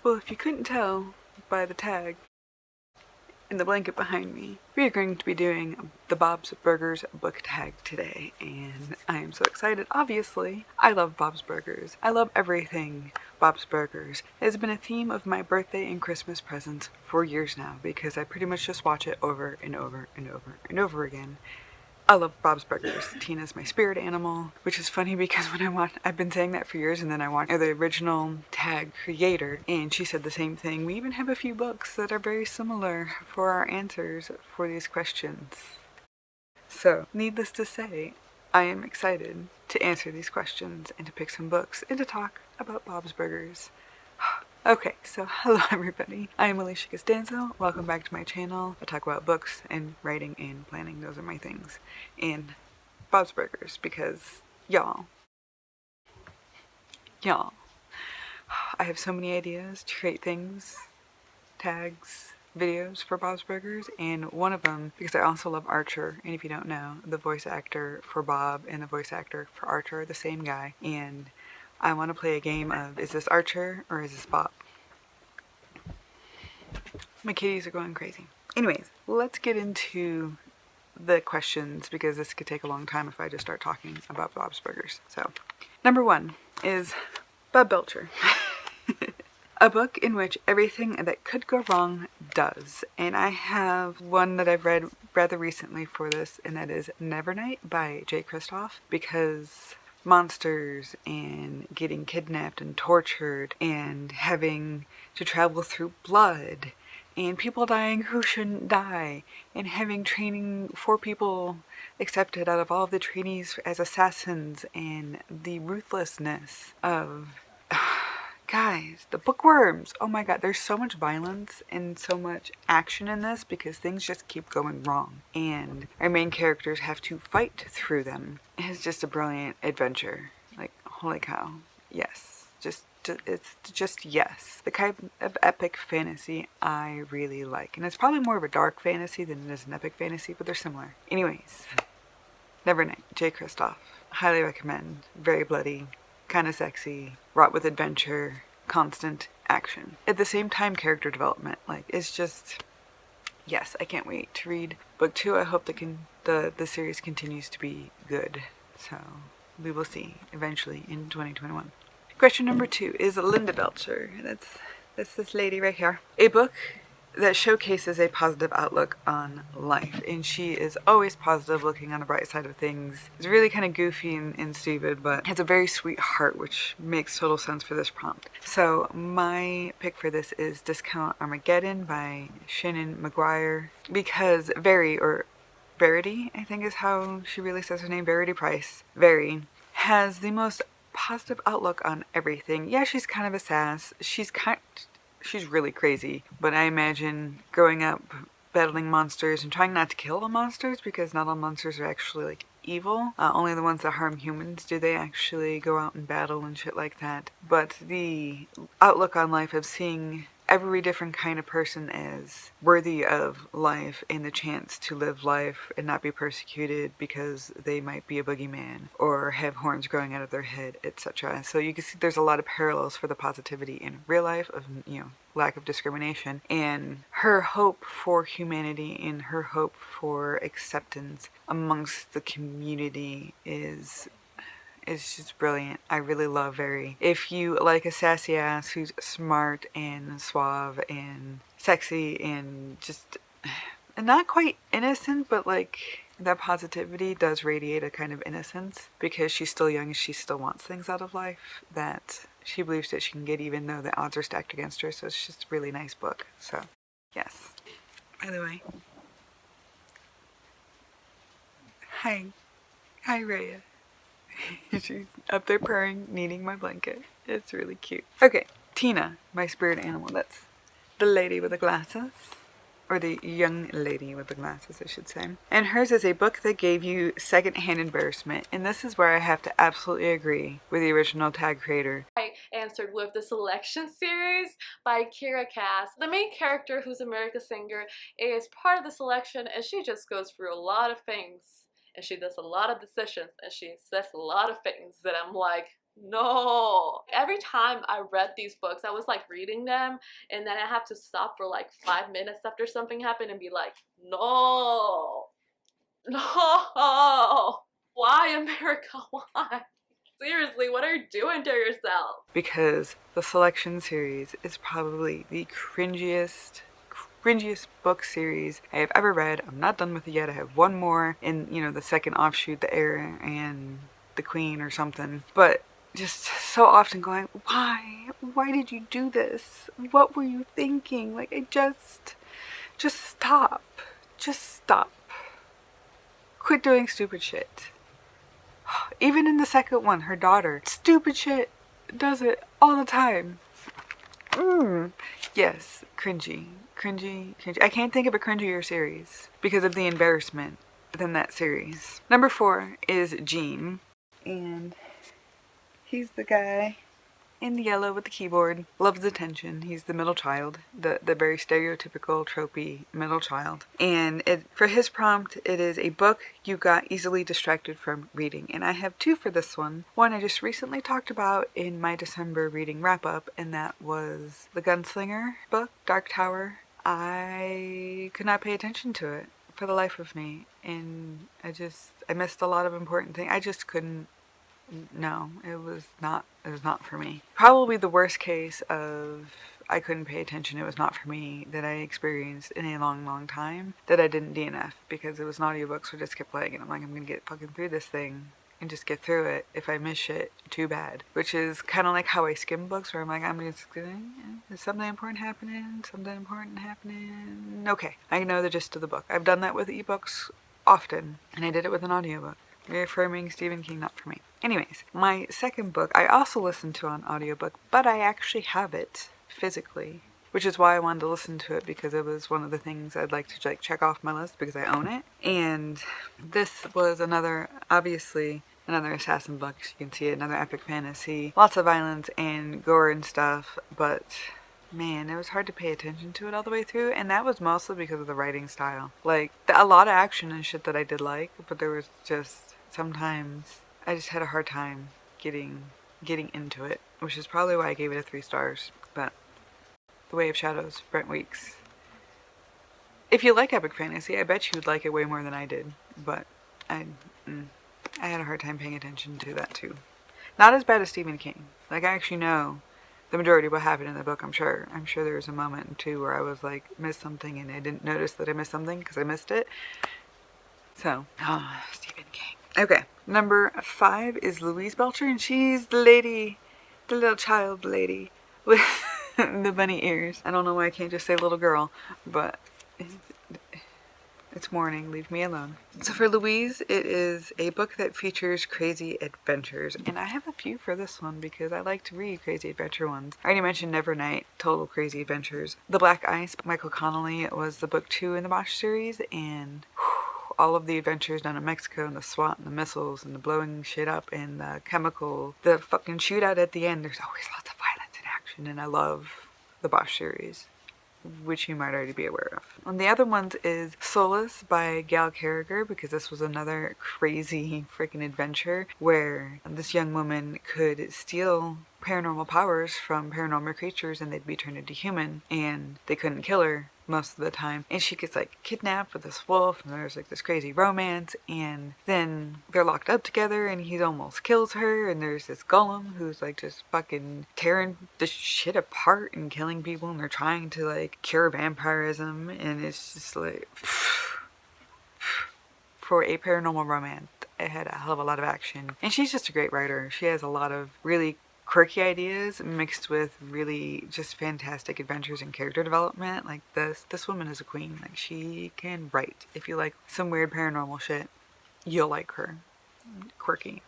Well, if you couldn't tell by the tag in the blanket behind me, we are going to be doing the Bob's Burgers book tag today, and I am so excited. Obviously, I love Bob's Burgers. I love everything Bob's Burgers. It has been a theme of my birthday and Christmas presents for years now because I pretty much just watch it over and over and over and over again. I love Bob's Burgers. Tina's my spirit animal, which is funny because when I've been saying that for years, and then I watched the original tag creator, and she said the same thing. We even have a few books that are very similar for our answers for these questions. So, needless to say, I am excited to answer these questions and to pick some books and to talk about Bob's Burgers. Okay, so hello everybody. I am Alisha Costanzo. Welcome back to my channel. I talk about books and writing and planning. Those are my things. And Bob's Burgers, because y'all, I have so many ideas to create things, tags, videos for Bob's Burgers, and one of them, because I also love Archer, and if you don't know, the voice actor for Bob and the voice actor for Archer are the same guy, and I want to play a game of, is this Archer or is this Bob? My kitties are going crazy. Anyways, let's get into the questions because this could take a long time if I just start talking about Bob's Burgers. So, number one is Bob Belcher. A book in which everything that could go wrong does. And I have one that I've read rather recently for this, and that is Nevernight by J. Kristoff, because monsters and getting kidnapped and tortured and having to travel through blood and people dying who shouldn't die and having training for people accepted out of all of the trainees as assassins and the ruthlessness of guys, the bookworms. Oh my god, there's so much violence and so much action in this because things just keep going wrong and our main characters have to fight through them. It's just a brilliant adventure. Like, holy cow. Yes. It's just yes. The kind of epic fantasy I really like. And it's probably more of a dark fantasy than it is an epic fantasy, but they're similar. Anyways, Nevernight, J. Kristoff. Highly recommend. Very bloody, kind of sexy, wrought with adventure, constant action. At the same time, character development. Like, it's just, yes, I can't wait to read book 2. I hope the series continues to be good. So, we will see eventually in 2021. Question number 2 is Linda Belcher. That's this lady right here. A book that showcases a positive outlook on life, and she is always positive, looking on the bright side of things. It's really kind of goofy and stupid, but has a very sweet heart, which makes total sense for this prompt. So my pick for this is Discount Armageddon by Shannon McGuire, because Verity, I think is how she really says her name, Verity Price, has the most positive outlook on everything. Yeah, she's kind of a sass. She's really crazy, but I imagine growing up battling monsters and trying not to kill the monsters because not all monsters are actually like evil. Only the ones that harm humans do they actually go out and battle and shit like that. But the outlook on life of seeing every different kind of person as worthy of life and the chance to live life and not be persecuted because they might be a boogeyman or have horns growing out of their head, etc. So you can see there's a lot of parallels for the positivity in real life of, lack of discrimination, and her hope for humanity and her hope for acceptance amongst the community is just brilliant. I really love Very. If you like a sassy ass who's smart and suave and sexy and just not quite innocent, but like that positivity does radiate a kind of innocence because she's still young and she still wants things out of life that she believes that she can get even though the odds are stacked against her. So it's just a really nice book. So yes. By the way, hi Rhea. She's up there purring, needing my blanket. It's really cute. Okay, Tina, my spirit animal. That's the lady with the glasses. Or the young lady with the glasses, I should say. And hers is a book that gave you secondhand embarrassment. And this is where I have to absolutely agree with the original tag creator. I answered with the Selection series by Kira Cass. The main character, who's America's Singer, is part of the selection, and she just goes through a lot of things. And she does a lot of decisions, and she says a lot of things that I'm like, No. Every time I read these books, I was like reading them and then I have to stop for like 5 minutes after something happened and be like, no, no. Why, America? Why? Seriously, what are you doing to yourself? Because the Selection series is probably the cringiest book series I have ever read. I'm not done with it yet. I have one more in, the second offshoot, The Heir and the Queen or something. But just so often going, why? Why did you do this? What were you thinking? Like, just stop. Just stop. Quit doing stupid shit. Even in the second one, her daughter, stupid shit, does it all the time. Yes, cringy. I can't think of a cringier series because of the embarrassment than that series. Number 4 is Gene. And he's the guy in yellow with the keyboard. Loves attention. He's the middle child. The very stereotypical, tropey middle child. And for his prompt, it is a book you got easily distracted from reading. And I have 2 for this one. One I just recently talked about in my December reading wrap-up, and that was the Gunslinger book, Dark Tower. I could not pay attention to it for the life of me. And I missed a lot of important things. I just couldn't. No, it was not for me. Probably the worst case of I couldn't pay attention, it was not for me, that I experienced in a long time, that I didn't DNF because it was an audiobook, so I just kept playing and I'm like, I'm gonna get fucking through this thing and just get through it. If I miss shit, too bad. Which is kind of like how I skim books, where I'm like, I'm just going, is something important happening? Okay, I know the gist of the book. I've done that with ebooks often, and I did it with an audiobook. Reaffirming Stephen King, not for me. Anyways, my second book I also listened to on audiobook, but I actually have it physically, which is why I wanted to listen to it, because it was one of the things I'd like to check off my list because I own it. And this was obviously another assassin book. You can see it, another epic fantasy, lots of violence and gore and stuff, but man, it was hard to pay attention to it all the way through, and that was mostly because of the writing style. Like, a lot of action and shit that I did like, but there was just sometimes I just had a hard time getting into it, which is probably why I gave it a 3 stars. But The Way of Shadows, Brent Weeks. If you like epic fantasy, I bet you would like it way more than I did, but I had a hard time paying attention to that too. Not as bad as Stephen King. Like, I actually know the majority of what happened in the book, I'm sure. I'm sure there was a moment or two where I was like, missed something, and I didn't notice that I missed something because I missed it. So, Stephen King. Okay, number 5 is Louise Belcher, and she's the little child lady with the bunny ears. I don't know why I can't just say little girl, but it's morning, leave me alone. So for Louise, it is a book that features crazy adventures, and I have a few for this one because I like to read crazy adventure ones. I already mentioned Nevernight, Total Crazy Adventures. The Black Ice, Michael Connelly, was the book 2 in the Bosch series, and all of the adventures down in Mexico, and the SWAT and the missiles and the blowing shit up and the the fucking shootout at the end. There's always lots of violence and action, and I love the Bosch series, which you might already be aware of. And the other one is Solace by Gal Carriger, because this was another crazy freaking adventure where this young woman could steal paranormal powers from paranormal creatures and they'd be turned into human, and they couldn't kill her most of the time, and she gets kidnapped with this wolf, and there's this crazy romance, and then they're locked up together and he almost kills her, and there's this golem who's just fucking tearing the shit apart and killing people, and they're trying to cure vampirism, and it's just for a paranormal romance, it had a hell of a lot of action, and she's just a great writer. She has a lot of really quirky ideas mixed with really just fantastic adventures and character development. This woman is a queen. She can write. If you like some weird paranormal shit, you'll like her. Quirky.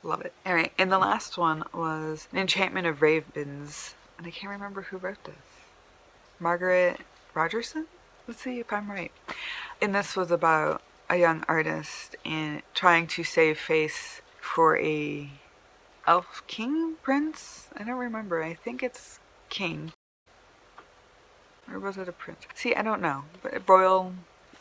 Love it. Alright, and the last one was An Enchantment of Ravens, and I can't remember who wrote this. Margaret Rogerson? Let's see if I'm right. And this was about a young artist and trying to save face for a elf king prince? I don't remember. I think it's king. Or was it a prince? See, I don't know. But royal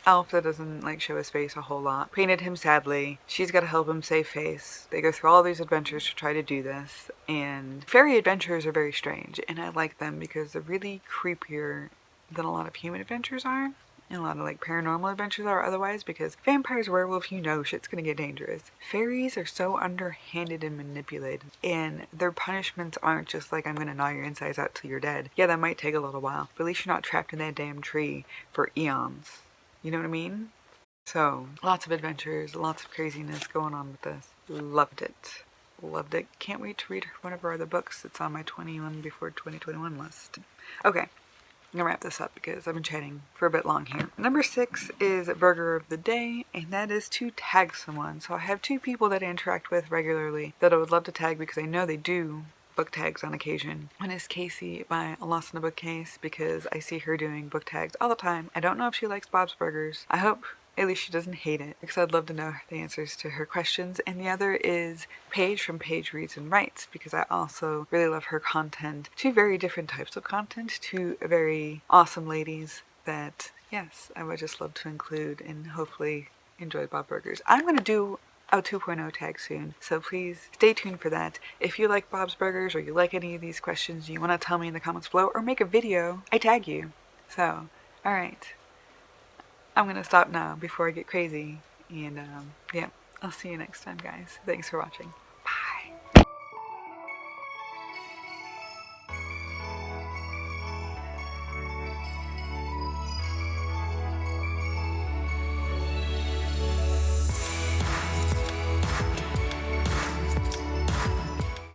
elf that doesn't like show his face a whole lot. Painted him sadly. She's got to help him save face. They go through all these adventures to try to do this. And fairy adventures are very strange, and I like them because they're really creepier than a lot of human adventures are. And a lot of like paranormal adventures are otherwise, because vampires, werewolves, you know shit's gonna get dangerous. Fairies are so underhanded and manipulated, and their punishments aren't just like, I'm gonna gnaw your insides out till you're dead. Yeah, that might take a little while, but at least you're not trapped in that damn tree for eons. You know what I mean? So, lots of adventures, lots of craziness going on with this. Loved it. Loved it. Can't wait to read one of her other books. It's on my 21 before 2021 list. Okay. I'm gonna wrap this up because I've been chatting for a bit long here. Number 6 is burger of the day, and that is to tag someone. So I have 2 people that I interact with regularly that I would love to tag because I know they do book tags on occasion. One is Casey by A Lost in a Bookcase, because I see her doing book tags all the time. I don't know if she likes Bob's Burgers. I hope at least she doesn't hate it, because I'd love to know the answers to her questions. And the other is Paige from Paige Reads and Writes, because I also really love her content. 2 very different types of content, 2 very awesome ladies that, yes, I would just love to include and hopefully enjoy Bob Burgers. I'm going to do a 2.0 tag soon, so please stay tuned for that. If you like Bob's Burgers or you like any of these questions, you want to tell me in the comments below or make a video, I tag you. So, alright. I'm gonna stop now before I get crazy, and yeah, I'll see you next time, guys. Thanks for watching.